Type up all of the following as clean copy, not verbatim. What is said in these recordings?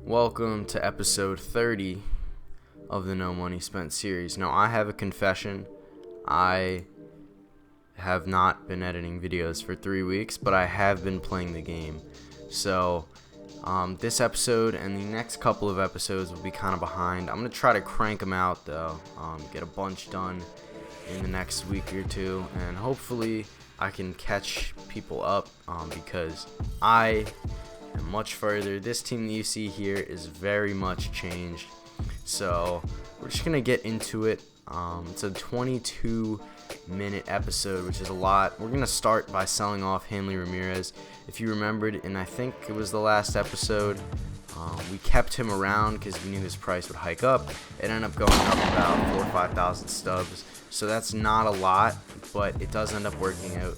Welcome to episode 30 of the No Money Spent series. Now, I have a confession. I have not been editing videos for 3 weeks, but I have been playing the game. So, this episode and the next couple of episodes will be kind of behind. I'm going to try to crank them out, though. Get a bunch done in the next week or two, and hopefully I can catch people up because I am much further. This team that you see here is very much changed. So we're just gonna get into it. It's a 22-minute episode, which is a lot. We're gonna start by selling off Hanley Ramirez. If you remembered, and I think it was the last episode, we kept him around because we knew his price would hike up. It ended up going up about 4,000 or 5,000 stubs, so that's not a lot, but it does end up working out.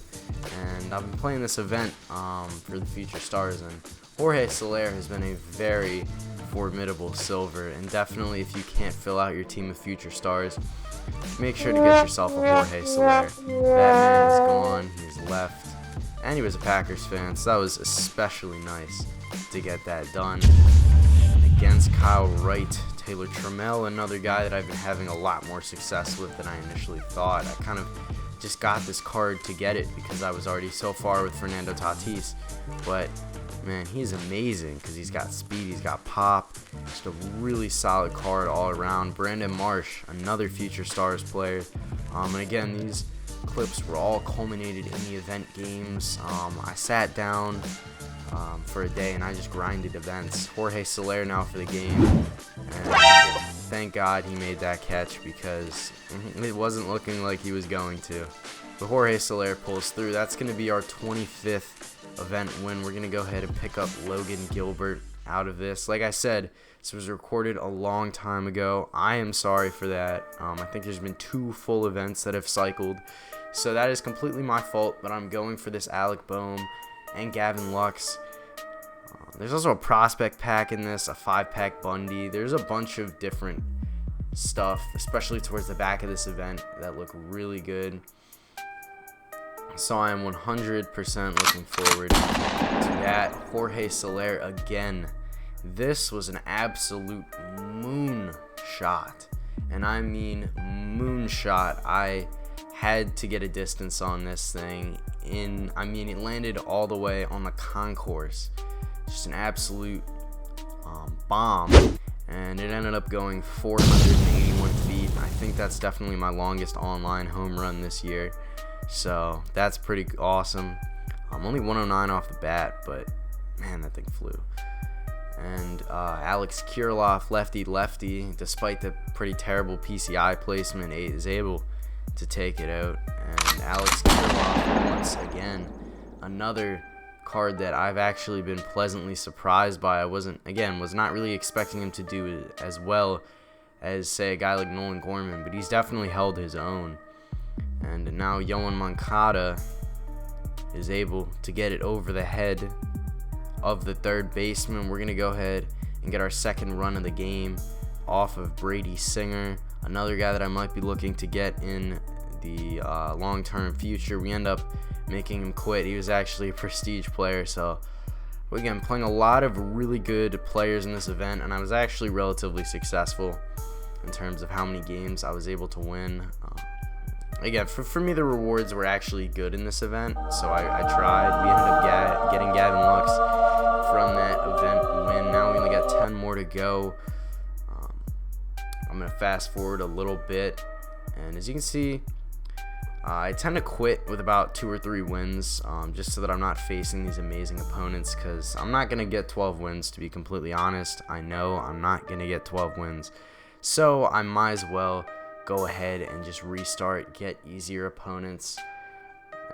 And I've been playing this event for the future stars, and Jorge Soler has been a very formidable silver, and definitely if you can't fill out your team of future stars, make sure to get yourself a Jorge Soler. That man is gone, he's left, and he was a Packers fan, so that was especially nice to get that done. Against Kyle Wright, Taylor Trammell, another guy that I've been having a lot more success with than I initially thought. I kind of just got this card to get it because I was already so far with Fernando Tatis, but man, he's amazing because he's got speed, he's got pop, just a really solid card all around. Brandon Marsh, another future stars player, and again, these clips were all culminated in the event games. I sat down for a day and I just grinded events. Jorge Soler now for the game, and thank God he made that catch because it wasn't looking like he was going to. But Jorge Soler pulls through. That's going to be our 25th event win. We're going to go ahead and pick up Logan Gilbert out of this. Like I said, this was recorded a long time ago. I am sorry for that. I think there's been 2 full events that have cycled, so that is completely my fault, but I'm going for this Alec Bohm and Gavin Lux. There's also a prospect pack in this, a 5-pack Bundy. There's a bunch of different stuff, especially towards the back of this event, that look really good. So I am 100% looking forward to that. Jorge Soler again. This was an absolute moon shot, and I mean moon shot. I had to get a distance on this thing. It landed all the way on the concourse. Just an absolute bomb, and it ended up going 481 feet. I think that's definitely my longest online home run this year, so that's pretty awesome. Only 109 off the bat, but man, that thing flew. And Alex Kirilloff, lefty, despite the pretty terrible PCI placement, is able to take it out. And Alex Kirilloff, once again, another card that I've actually been pleasantly surprised by. I was not really expecting him to do as well as, say, a guy like Nolan Gorman, but he's definitely held his own. And now Yohan Moncada is able to get it over the head of the third baseman. We're going to go ahead and get our second run of the game off of Brady Singer, another guy that I might be looking to get in the long-term future. We end up making him quit. He was actually a prestige player, so again, playing a lot of really good players in this event, and I was actually relatively successful in terms of how many games I was able to win. Again, for me, the rewards were actually good in this event, so I tried. We ended up getting Gavin Lux from that event win. Now we only got 10 more to go. I'm going to fast forward a little bit, and as you can see, I tend to quit with about 2 or 3 wins, just so that I'm not facing these amazing opponents, because I'm not going to get 12 wins, to be completely honest. I know I'm not going to get 12 wins, so I might as well go ahead and just restart, get easier opponents.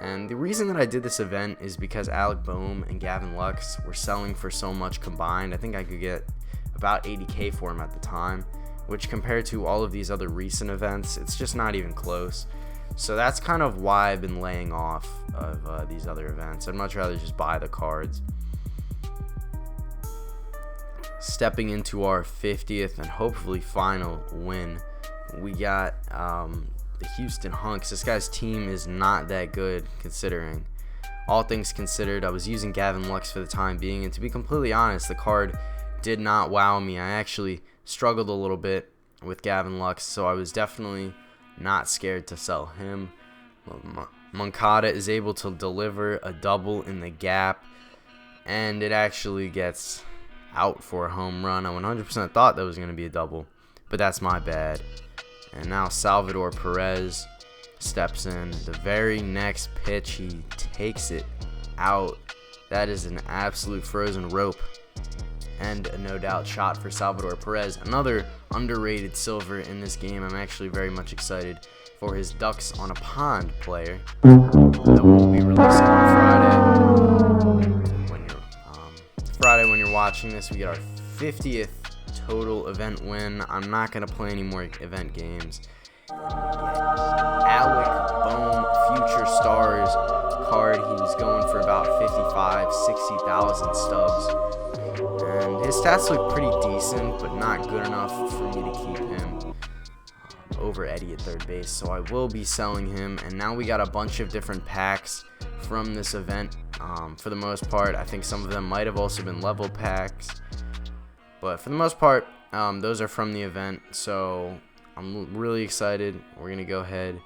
And the reason that I did this event is because Alec Bohm and Gavin Lux were selling for so much combined. I think I could get about 80K for them at the time, which compared to all of these other recent events, it's just not even close. So that's kind of why I've been laying off of these other events. I'd much rather just buy the cards. Stepping into our 50th and hopefully final win, we got the Houston Hunks. This guy's team is not that good considering. All things considered, I was using Gavin Lux for the time being, and to be completely honest, the card did not wow me. I actually struggled a little bit with Gavin Lux, so I was definitely not scared to sell him. Moncada is able to deliver a double in the gap, and it actually gets out for a home run. I 100% thought that was going to be a double, but that's my bad. And now Salvador Perez steps in. The very next pitch, he takes it out. That is an absolute frozen rope, and a no doubt shot for Salvador Perez. Another underrated silver in this game. I'm actually very much excited for his Ducks on a Pond player that will be released on Friday when you're watching this. We get our 50th total event win. I'm not going to play any more event games. Alec Bohm Future Stars card. He's going for about 60,000 stubs. And his stats look pretty decent, but not good enough for me to keep him over Eddie at third base. So I will be selling him. And now we got a bunch of different packs from this event. For the most part, I think some of them might have also been level packs. But for the most part, those are from the event. So I'm really excited. We're going to go ahead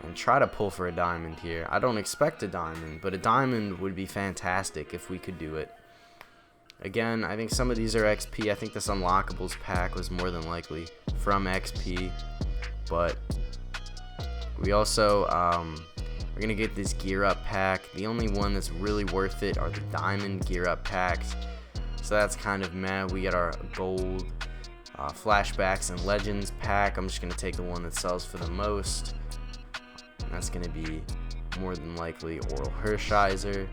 and try to pull for a diamond here. I don't expect a diamond, but a diamond would be fantastic if we could do it. Again, I think some of these are XP. I think this Unlockables pack was more than likely from XP. But we also we're going to get this Gear Up pack. The only one that's really worth it are the Diamond Gear Up packs. So that's kind of meh. We get our Gold Flashbacks and Legends pack. I'm just going to take the one that sells for the most. And that's going to be more than likely Oral Hershiser.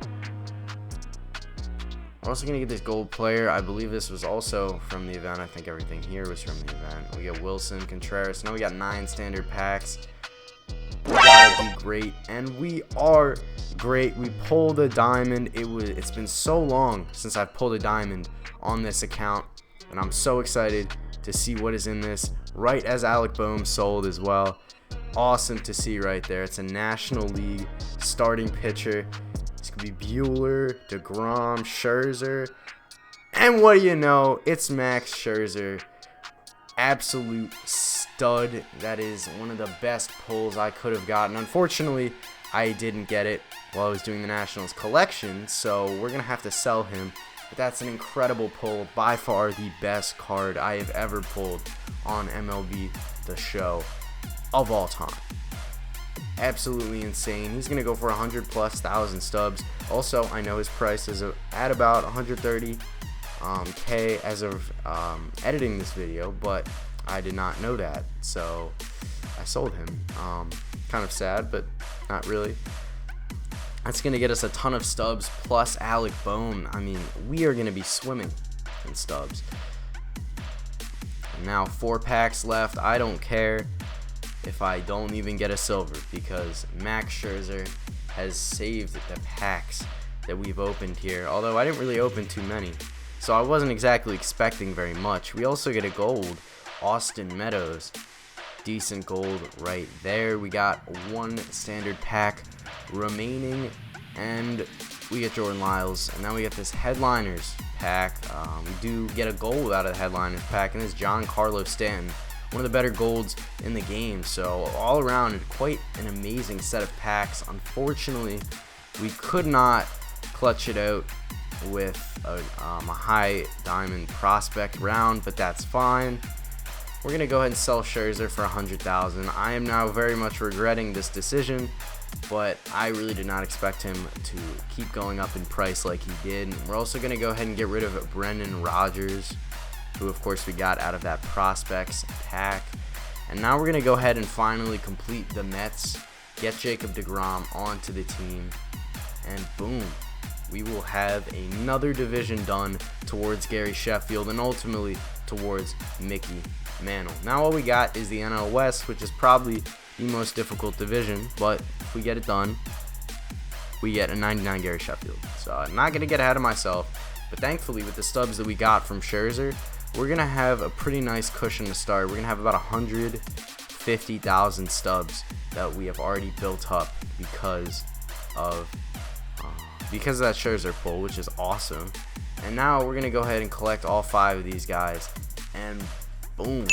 We're also going to get this gold player. I believe this was also from the event. I think everything here was from the event. We get Wilson Contreras. Now we got 9 standard packs. We gotta be great, and we are great. We pulled a diamond. It's been so long since I've pulled a diamond on this account, and I'm so excited to see what is in this. Right as Alec Bohm sold as well. Awesome to see right there. It's a National League starting pitcher. It's gonna be Bueller, Degrom, Scherzer, and what do you know? It's Max Scherzer. Absolute stud. That is one of the best pulls I could have gotten. Unfortunately, I didn't get it while I was doing the Nationals collection, so we're gonna have to sell him. But that's an incredible pull. By far the best card I have ever pulled on MLB The Show of all time. Absolutely insane. He's gonna go for 100,000+ stubs. Also, I know his price is at about 130K as of editing this video, but I did not know that, so I sold him. Kind of sad, but not really. That's gonna get us a ton of stubs plus Alec Bohm. I mean, we are gonna be swimming in stubs. Now 4 packs left. I don't care if I don't even get a silver, because Max Scherzer has saved the packs that we've opened here, although I didn't really open too many, so I wasn't exactly expecting very much. We also get a gold Austin Meadows. Decent gold right there. We got 1 standard pack remaining, and we get Jordan Lyles, and now we get this Headliners pack. We do get a gold out of the Headliners pack, and it's Giancarlo Stanton, one of the better golds in the game. So all around, quite an amazing set of packs. Unfortunately, we could not clutch it out with a high diamond prospect round, but that's fine. We're gonna go ahead and sell Scherzer for 100,000. I am now very much regretting this decision, but I really did not expect him to keep going up in price like he did. We're also gonna go ahead and get rid of Brendan Rodgers, who of course we got out of that prospects pack. And now we're gonna go ahead and finally complete the Mets, get Jacob Degrom onto the team, and boom, we will have another division done towards Gary Sheffield and ultimately towards Mickey Mantle. Now all we got is the NL West, which is probably the most difficult division, but if we get it done, we get a 99 Gary Sheffield. So I'm not gonna get ahead of myself, but thankfully with the stubs that we got from Scherzer, we're gonna have a pretty nice cushion to start. We're gonna have about 150,000 stubs that we have already built up because of that Scherzer pull, which is awesome. And now we're going to go ahead and collect all 5 of these guys. And boom.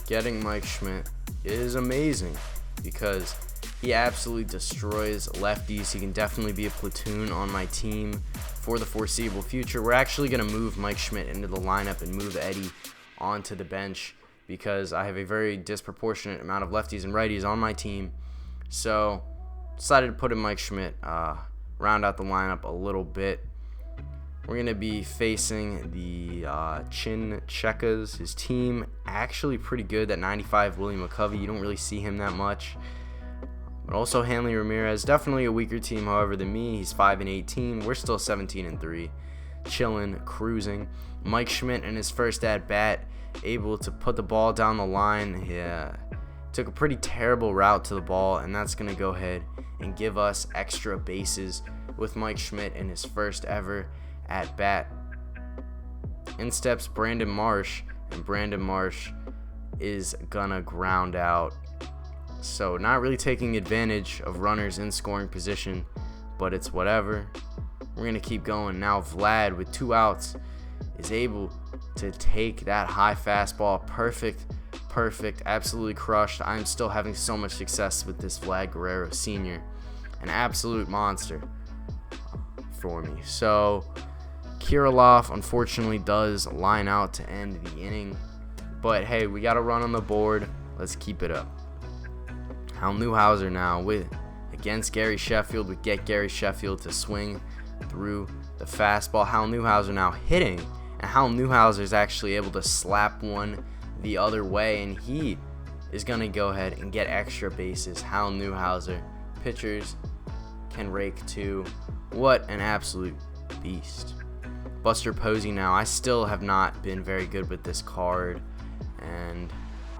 Getting Mike Schmidt is amazing because he absolutely destroys lefties. He can definitely be a platoon on my team for the foreseeable future. We're actually going to move Mike Schmidt into the lineup and move Eddie onto the bench because I have a very disproportionate amount of lefties and righties on my team. So decided to put in Mike Schmidt, round out the lineup a little bit. We're going to be facing the Chin Chekas. His team actually pretty good. That 95 William McCovey, you don't really see him that much. But also Hanley Ramirez, definitely a weaker team, however, than me. He's 5-18. We're still 17-3. Chilling, cruising. Mike Schmidt in his first at bat, able to put the ball down the line. Yeah, took a pretty terrible route to the ball, and that's going to go ahead and give us extra bases with Mike Schmidt in his first ever at bat. In steps Brandon Marsh, and Brandon Marsh is gonna ground out. So not really taking advantage of runners in scoring position, but it's whatever. We're gonna keep going. Now Vlad with 2 outs is able to take that high fastball. Perfect, absolutely crushed. I'm still having so much success with this Vlad Guerrero Sr. An absolute monster for me. So Kirilloff unfortunately does line out to end the inning, but hey, we got a run on the board. Let's keep it up. Hal Newhouser now against Gary Sheffield. We get Gary Sheffield to swing through the fastball. Hal Newhouser now hitting, and Hal Newhouser is actually able to slap one the other way, and he is going to go ahead and get extra bases. Hal Newhouser, pitchers can rake too. What an absolute beast. Buster Posey now. I still have not been very good with this card, and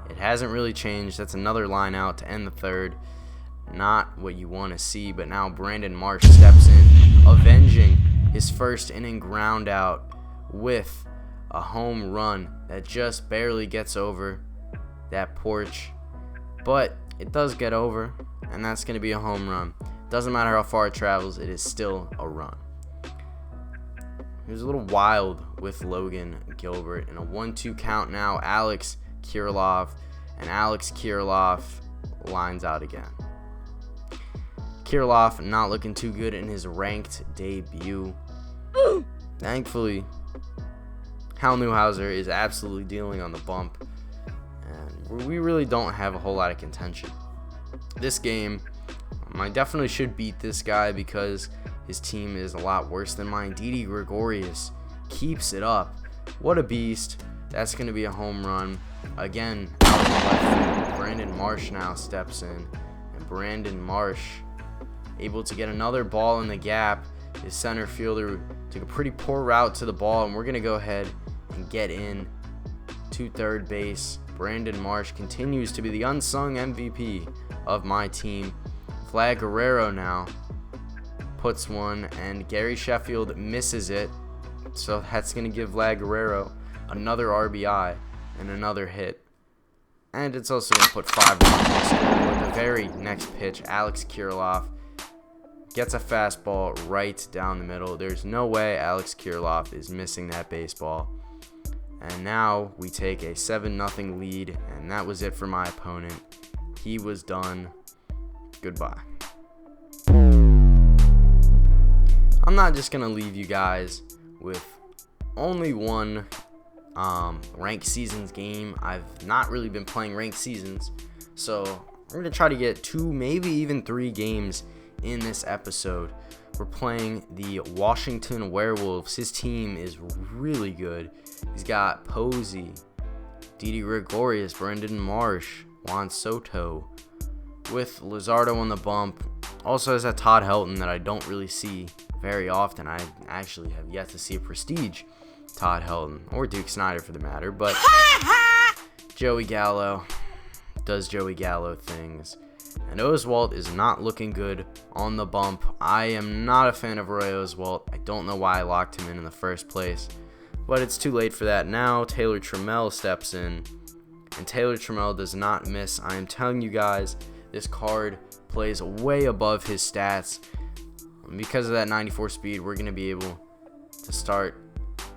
it hasn't really changed. That's another line out to end the third. Not what you want to see, but now Brandon Marsh steps in, avenging his first inning ground out with a home run that just barely gets over that porch. But it does get over, and that's going to be a home run. Doesn't matter how far it travels, it is still a run. He was a little wild with Logan Gilbert. In a 1-2 count now, Alex Kirilloff, and Alex Kirilloff lines out again. Kirilloff not looking too good in his ranked debut. Thankfully, Hal Newhouser is absolutely dealing on the bump, and we really don't have a whole lot of contention. This game, I definitely should beat this guy because his team is a lot worse than mine. Didi Gregorius keeps it up. What a beast. That's going to be a home run. Again, out in the left field, Brandon Marsh now steps in. And Brandon Marsh able to get another ball in the gap. His center fielder took a pretty poor route to the ball, and we're going to go ahead and get in to third base. Brandon Marsh continues to be the unsung MVP of my team. Vlad Guerrero now puts one, and Gary Sheffield misses it. So that's going to give Vlad Guerrero another RBI and another hit. And it's also going to put 5 runs on the scoreboard. The very next pitch, Alex Kirilloff gets a fastball right down the middle. There's no way Alex Kirilloff is missing that baseball. And now we take a 7-0 lead, and that was it for my opponent. He was done. Goodbye. I'm not just going to leave you guys with only one ranked seasons game. I've not really been playing ranked seasons, so we're going to try to get 2, maybe even 3 games in this episode. We're playing the Washington Werewolves. His team is really good. He's got Posey, Didi Gregorius, Brendan Marsh, Juan Soto, with Luzardo on the bump. Also has that Todd Helton that I don't really see very often. I actually have yet to see a prestige Todd Helton, or Duke Snyder for the matter, but Joey Gallo does Joey Gallo things. And Oswalt is not looking good on the bump. I am not a fan of Roy Oswalt. I don't know why I locked him in the first place, but it's too late for that now. Taylor Trammell steps in, and Taylor Trammell does not miss. I am telling you guys, this card plays way above his stats. Because of that 94 speed, we're going to be able to start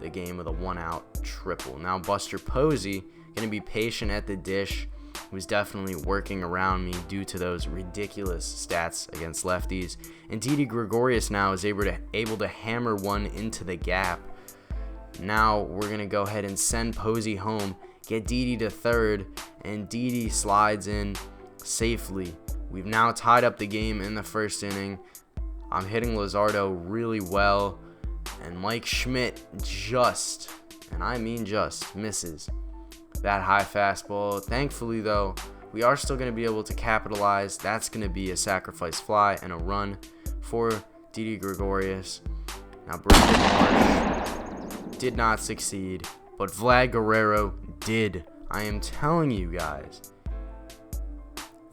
the game with a 1-out triple. Now Buster Posey going to be patient at the dish. He was definitely working around me due to those ridiculous stats against lefties. And Didi Gregorius now is able to hammer one into the gap. Now we're going to go ahead and send Posey home, get Didi to third, and Didi slides in safely. We've now tied up the game in the first inning. I'm hitting Luzardo really well, and Mike Schmidt just, and I mean just, misses that high fastball. Thankfully, though, we are still going to be able to capitalize. That's going to be a sacrifice fly and a run for Didi Gregorius. Now, Brandon Marsh did not succeed, but Vlad Guerrero did. I am telling you guys,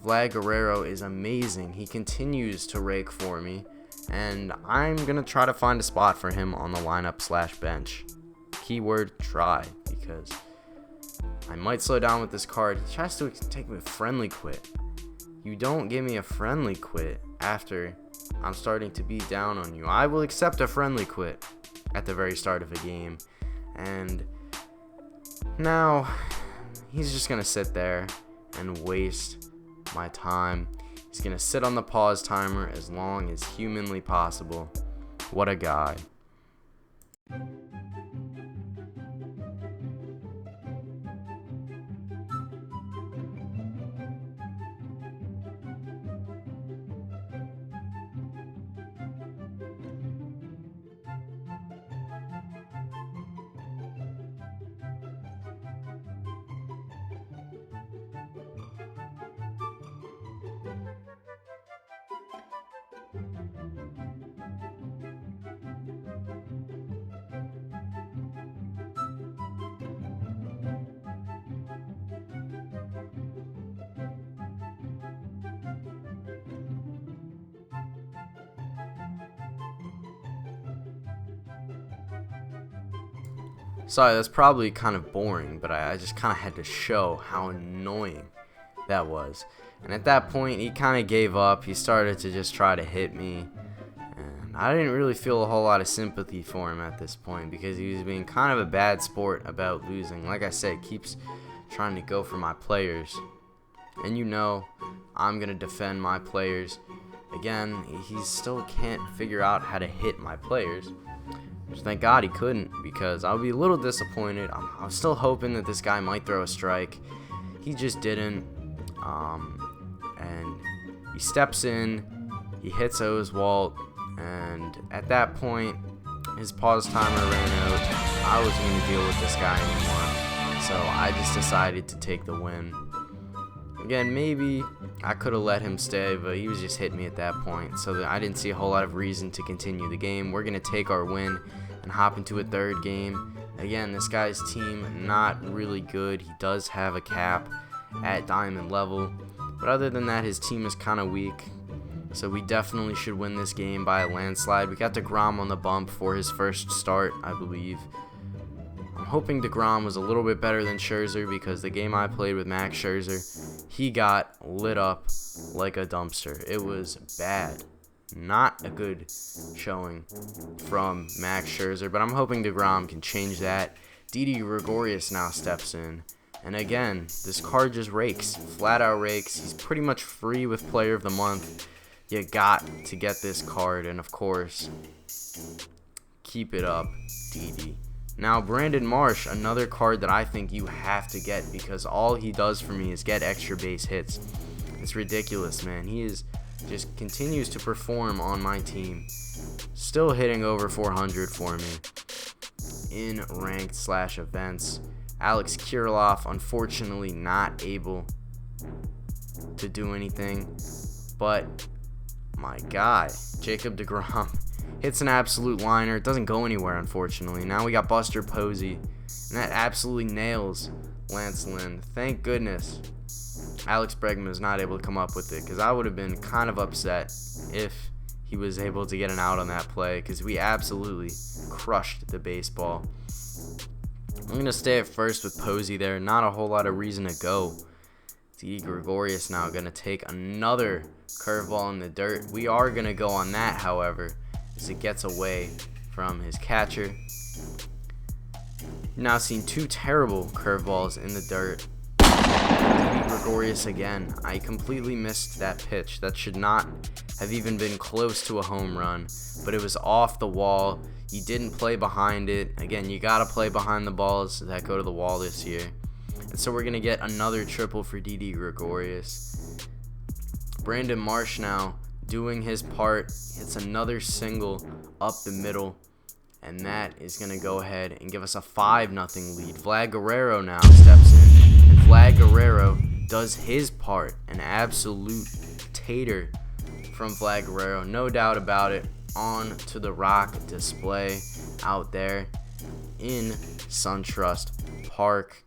Vlad Guerrero is amazing. He continues to rake for me, and I'm going to try to find a spot for him on the lineup/bench. Keyword try, because I might slow down with this card. He tries to take me a friendly quit. You don't give me a friendly quit after I'm starting to beat down on you. I will accept a friendly quit at the very start of a game. And now he's just going to sit there and waste my time. He's going to sit on the pause timer as long as humanly possible. What a guy. Sorry, that's probably kind of boring, but I just kind of had to show how annoying that was. And at that point, he kind of gave up. He started to just try to hit me. And I didn't really feel a whole lot of sympathy for him at this point because he was being kind of a bad sport about losing. Like I said, keeps trying to go for my players. And you know, I'm going to defend my players. Again, he still can't figure out how to hit my players. Which thank God he couldn't, because I would be a little disappointed. I was still hoping that this guy might throw a strike. He just didn't. And he steps in, he hits Oswalt, and at that point, his pause timer ran out. I wasn't going to deal with this guy anymore, so I just decided to take the win. Again, maybe I could have let him stay, but he was just hitting me at that point, so I didn't see a whole lot of reason to continue the game. We're going to take our win and hop into a third game. Again, this guy's team, not really good. He does have a cap at diamond level, but other than that, his team is kind of weak, so we definitely should win this game by a landslide. We got Degrom on the bump for his first start, I believe. I'm hoping Degrom was a little bit better than Scherzer, because the game I played with Max Scherzer, he got lit up like a dumpster. It was bad. Not a good showing from Max Scherzer, but I'm hoping Degrom can change that. Didi Gregorius now steps in. And again, this card just rakes. Flat out rakes. He's pretty much free with Player of the Month. You got to get this card, and of course, keep it up, Didi. Now, Brandon Marsh, another card that I think you have to get, because all he does for me is get extra base hits. It's ridiculous, man. He just continues to perform on my team. Still hitting over 400 for me in ranked/events. Alex Kirilloff, unfortunately, not able to do anything. But my guy, Jacob Degrom, hits an absolute liner. It doesn't go anywhere, unfortunately. Now we got Buster Posey, and that absolutely nails Lance Lynn. Thank goodness Alex Bregman was not able to come up with it, because I would have been kind of upset if he was able to get an out on that play, because we absolutely crushed the baseball. I'm going to stay at first with Posey there. Not a whole lot of reason to go. Didi Gregorius now going to take another curveball in the dirt. We are going to go on that, however, as it gets away from his catcher. Now seen two terrible curveballs in the dirt. Didi Gregorius again. I completely missed that pitch. That should not have even been close to a home run, but it was off the wall. You didn't play behind it. Again, you got to play behind the balls that go to the wall this year. And so we're going to get another triple for Didi Gregorius. Brandon Marsh now doing his part. Hits another single up the middle. And that is going to go ahead and give us a 5-0 lead. Vlad Guerrero now steps in. And Vlad Guerrero does his part. An absolute tater from Vlad Guerrero. No doubt about it. On to the rock display out there in SunTrust Park.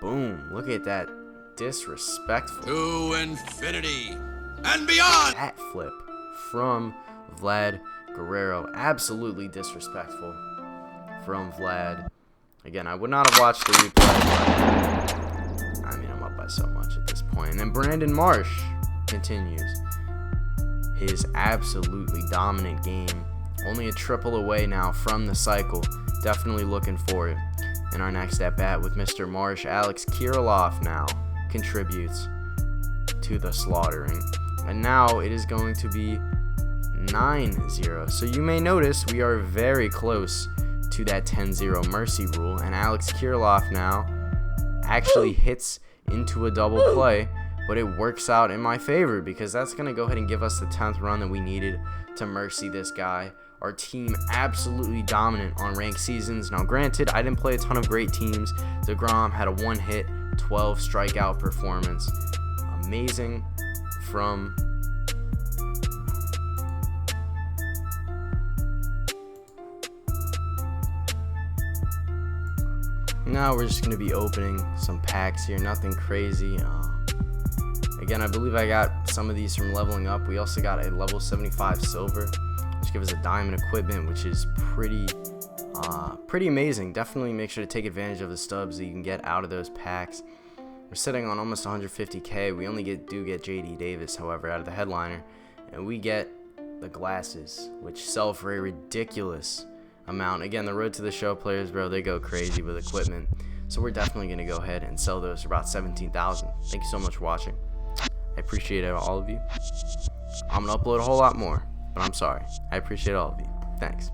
Boom. Look at that disrespectful. To infinity and beyond. Hat flip from Vlad Guerrero. Absolutely disrespectful from Vlad. Again, I would not have watched the replay, but I mean, I'm up by so much at this point. And then Brandon Marsh continues his absolutely dominant game. Only a triple away now from the cycle. Definitely looking for it. In our next at bat with Mr. Marsh, Alex Kirilloff now contributes to the slaughtering. And now it is going to be 9-0. So you may notice we are very close to that 10-0 mercy rule. And Alex Kirilloff now actually hits into a double play, but it works out in my favor because that's going to go ahead and give us the 10th run that we needed to mercy this guy. Our team absolutely dominant on ranked seasons. Now granted, I didn't play a ton of great teams. Degrom had a 1-hit, 12 strikeout performance. Amazing from now we're just going to be opening some packs here. Nothing crazy. Again, I believe I got some of these from leveling up. We also got a level 75 silver, which gives us a diamond equipment, which is pretty amazing. Definitely make sure to take advantage of the stubs that you can get out of those packs. We're sitting on almost 150k. We only do get JD Davis, however, out of the headliner, and we get the glasses, which sell for a ridiculous amount. Again, the road to the show players, bro, they go crazy with equipment. So we're definitely going to go ahead and sell those for about 17,000. Thank you so much for watching. I appreciate all of you. I'm going to upload a whole lot more, but I'm sorry. I appreciate all of you. Thanks.